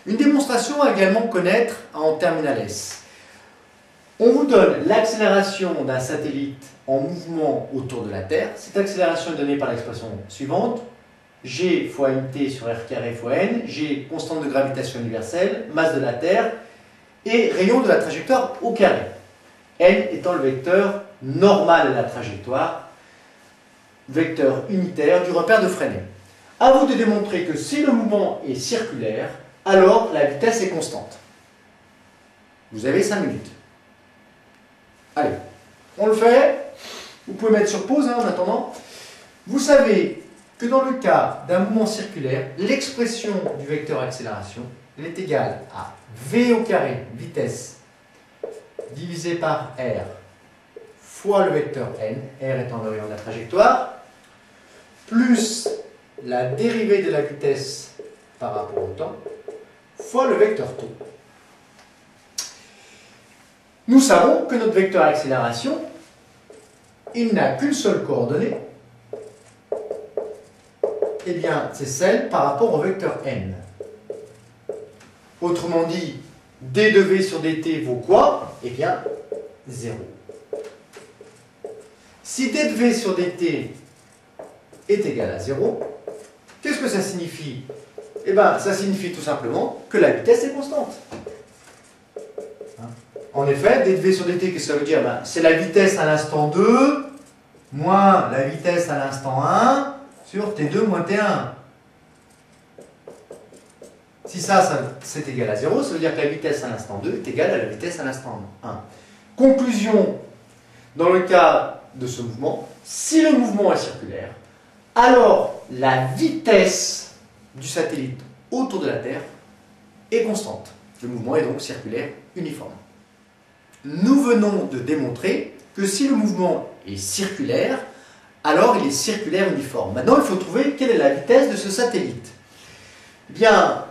Une démonstration à également connaître en terminale S. On vous donne l'accélération d'un satellite en mouvement autour de la Terre. Cette accélération est donnée par l'expression suivante. G fois mt sur r carré fois n, G constante de gravitation universelle, masse de la Terre, et rayon de la trajectoire au carré. N étant le vecteur normal de la trajectoire, vecteur unitaire du repère de Fresnel. À vous de démontrer que si le mouvement est circulaire, alors la vitesse est constante. Vous avez 5 minutes. Allez, on le fait. Vous pouvez mettre sur pause en attendant. Vous savez que dans le cas d'un mouvement circulaire, l'expression du vecteur accélération est égale à v au carré, vitesse, divisé par r, fois le vecteur n, r étant le rayon de la trajectoire, plus la dérivée de la vitesse par rapport au temps, fois le vecteur taux. Nous savons que notre vecteur accélération, il n'a qu'une seule coordonnée, eh bien, c'est celle par rapport au vecteur n. Autrement dit, d de v sur dt vaut quoi? Eh bien, 0. Si d de v sur dt est égal à 0, qu'est-ce que ça signifie? Eh bien, ça signifie tout simplement que la vitesse est constante. En effet, d de v sur dt, qu'est-ce que ça veut dire? Ben, c'est la vitesse à l'instant 2 moins la vitesse à l'instant 1 sur t2 moins t1. Si ça c'est égal à 0, ça veut dire que la vitesse à l'instant 2 est égale à la vitesse à l'instant 1. Conclusion, dans le cas de ce mouvement, si le mouvement est circulaire, alors la vitesse du satellite autour de la Terre est constante. Le mouvement est donc circulaire uniforme. Nous venons de démontrer que si le mouvement est circulaire, alors il est circulaire uniforme. Maintenant, il faut trouver quelle est la vitesse de ce satellite. Eh bien,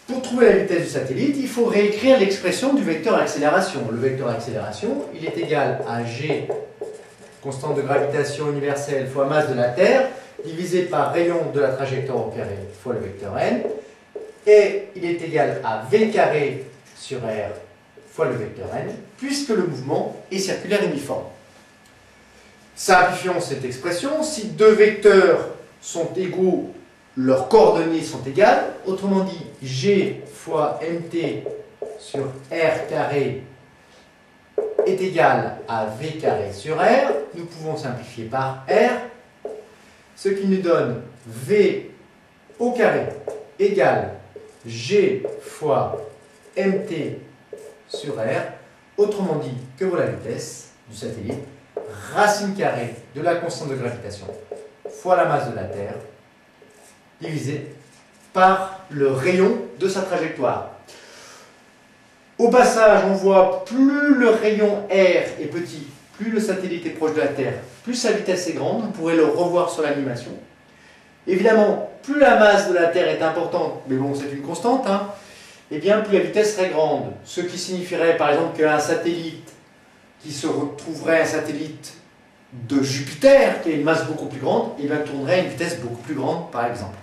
pour trouver la vitesse du satellite, il faut réécrire l'expression du vecteur accélération. Le vecteur accélération, il est égal à g, constante de gravitation universelle, fois masse de la Terre, divisé par rayon de la trajectoire au carré, fois le vecteur n, et il est égal à v carré sur r fois le vecteur n, puisque le mouvement est circulaire uniforme. Simplifions cette expression. Si deux vecteurs sont égaux, leurs coordonnées sont égales. Autrement dit, g fois mt sur r carré est égal à v carré sur r. Nous pouvons simplifier par r, ce qui nous donne v au carré égale g fois mt sur r. Autrement dit, que vaut la vitesse du satellite? Racine carrée de la constante de gravitation fois la masse de la Terre divisé par le rayon de sa trajectoire. Au passage, on voit plus le rayon R est petit, plus le satellite est proche de la Terre, plus sa vitesse est grande. Vous pourrez le revoir sur l'animation. Évidemment, plus la masse de la Terre est importante, mais bon, c'est une constante, hein, et bien plus la vitesse serait grande. Ce qui signifierait par exemple qu'un satellite qui se retrouverait un satellite de Jupiter, qui a une masse beaucoup plus grande, et bien tournerait à une vitesse beaucoup plus grande, par exemple.